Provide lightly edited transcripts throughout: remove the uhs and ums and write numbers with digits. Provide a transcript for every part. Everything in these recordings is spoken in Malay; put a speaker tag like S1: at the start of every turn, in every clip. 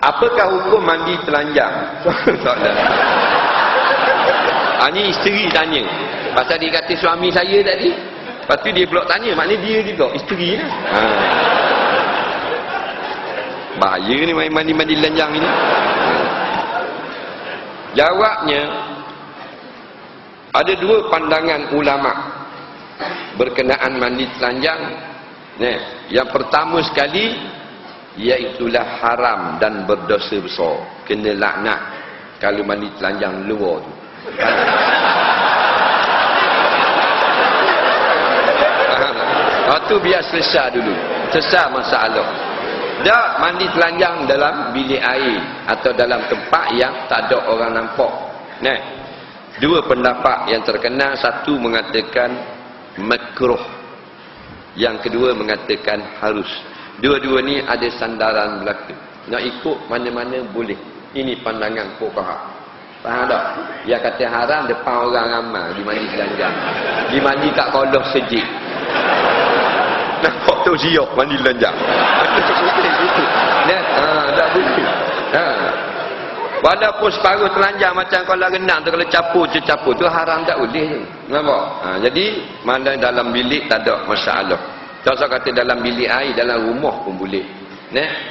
S1: Apakah hukum mandi telanjang? Soalan. Ini isteri tanya. Pasal dia kata suami saya tadi. Lepas tu dia pula tanya. Maknanya dia juga isteri lah. Bahaya ni main mandi-mandi telanjang ini. Jawabnya, ada dua pandangan ulama berkenaan mandi telanjang. Yang pertama sekali, iaitulah haram dan berdosa besar. Kena laknat kalau mandi telanjang luar tu. Tu biar selesai dulu. Selesai masalah. Tak mandi telanjang dalam bilik air atau dalam tempat yang tak ada orang nampak. Dua pendapat yang terkenal. Satu mengatakan makruh, yang kedua mengatakan harus. Dua-dua ni ada sandaran belaka. Nak ikut mana-mana boleh. Ini pandangan fuqaha. Faham tak? Yang kata haram depan orang ramai di mandi telanjang. Di mandi kat kolah sejik. Nampak tu siap mandi telanjang. Tak boleh. Walaupun separuh telanjang macam kolam renang tu, kalau capur tu haram tak boleh tu. Nampak? Jadi mana dalam bilik tak ada masalah. Tak kata dalam bilik air, dalam rumah pun boleh.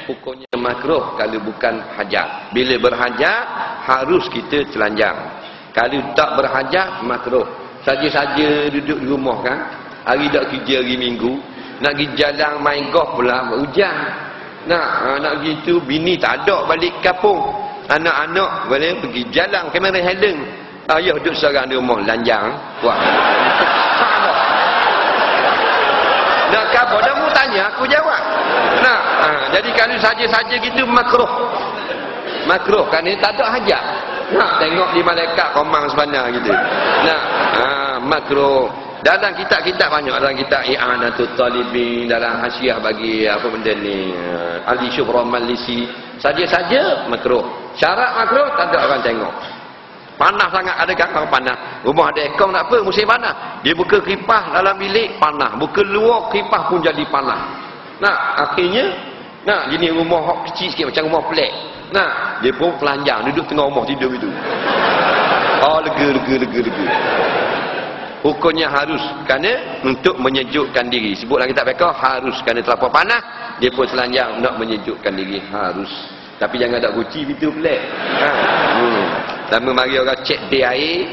S1: Hukumnya makruh kalau bukan hajat. Bila berhajat harus kita telanjang. Kalau tak berhajat makruh. Saja-saja duduk di rumah kan. Hari tak kerja, hari Minggu. Nak pergi jalan main golf pula hujan. Nak gitu bini tak ada balik kampung. Anak-anak boleh pergi jalan kamera Helen. Ayah duduk seorang di rumah lanjang. Wah. Nak apa dah mu tanya aku jawab. Jadi kalau saja-saja gitu makruh. Makruh kerana tak ada hajat. Tengok di malaikat komang sebenar gitu. Makruh. Dalam kitab-kitab banyak, dalam kitab I'anatul Talibin, dalam hasiah bagi apa benda ni, Ali Syuhra Malisi, saja-saja makruh. Syarat makruh tak ada orang tengok. Panas sangat, ada kan orang panas. Rumah ada aircon tak apa, musim panas. Dia buka kipas dalam bilik panas, buka luar kipas pun jadi panas. Akhirnya gini rumah hok kecil sikit macam rumah pelik. Dia pun telanjang duduk tengah rumah tidur itu. Lega. Hukumnya harus kerana untuk menyejukkan diri. Sebutlah kitab fiqh harus kerana terlalu panas, dia pun telanjang nak menyejukkan diri, harus. Tapi jangan ada kunci pintu pelik. Lama mari orang cek dia air.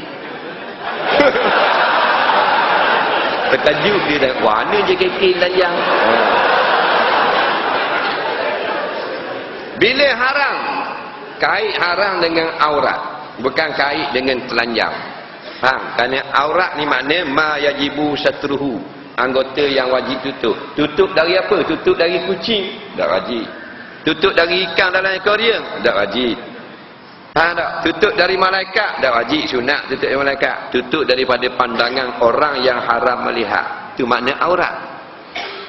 S1: Terkejut dia dah, mana je kekil telanjang. Bila haram, kait haram dengan aurat, bukan kait dengan telanjang. Kerana aurat ni makna ma yajibu satruhu, anggota yang wajib tutup. Tutup dari apa? Tutup dari kucing? Tak wajib. Tutup dari ikan dalam akuarium? Tak wajib. Tak? Tutup dari malaikat? Tak wajib. Sunat tutup dari malaikat. Tutup daripada pandangan orang yang haram melihat. Itu makna aurat.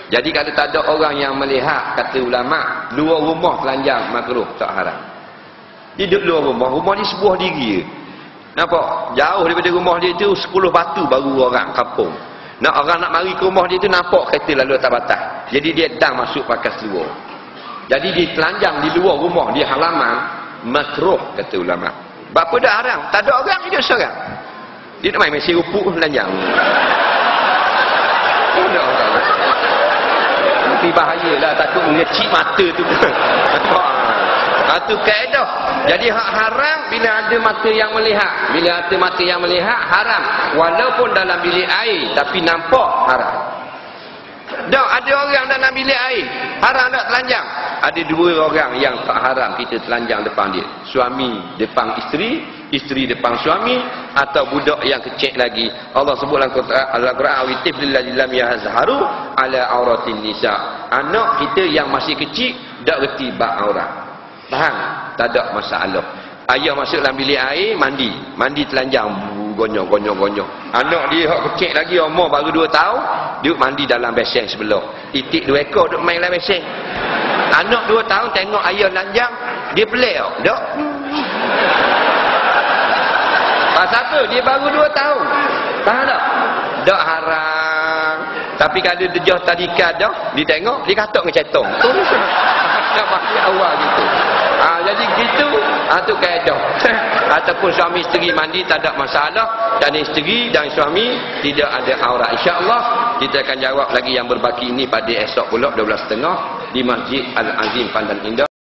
S1: Jadi kalau tak ada orang yang melihat, kata ulama, luar rumah telanjang makruh, tak haram. Hidup luar rumah, rumah ni sebuah diri. Nampak? Jauh daripada rumah dia tu 10 batu baru orang kampung. Orang nak mari ke rumah dia tu nampak kereta lalu atas batas. Jadi dia dang masuk pakas luar. Jadi dia telanjang di luar rumah, di halaman, makruh kata ulama. Bapa dah haram, tak ada orang, dia seorang. Dia nak main mesin rupuk telanjang. Tak ada orang. Tapi bahayalah, takut mengecik mata tu. Itu kaedah. Jadi hak haram bila ada mata yang melihat. Bila ada mata yang melihat haram. Walaupun dalam bilik air tapi nampak haram. Tak ada orang dalam bilik air haram tak telanjang. Ada dua orang yang tak haram kita telanjang depan dia. Suami depan isteri, isteri depan suami, atau budak yang kecil lagi. Allah sebut dalam Al-Quran, awitif lillahi lam yazharu ala auratin nisa. Anak kita yang masih kecil tak reti bab aurat. Faham? Tak ada masalah. Ayah masuk dalam bilik air, mandi telanjang, gonyong. Anak dia hak kecil lagi, umur baru 2 tahun, duduk mandi dalam besen sebelah. Itik 2 ekor duduk main dalam besen. Anak 2 tahun tengok ayah telanjang, dia pelik tak? Pasal apa? Dia baru 2 tahun. Faham tak? Tak haram. Tapi kalau dia tadika dah, dia tengok, dia katok dengan cetong. Nak pakai awal gitu. Jadi gitu, tu kaedah. Ataupun suami isteri mandi tak ada masalah, dan isteri dan suami tidak ada aurat. InsyaAllah kita akan jawab lagi yang berbaki ini pada esok pula 12.30 di Masjid Al-Azim Pandan Indah.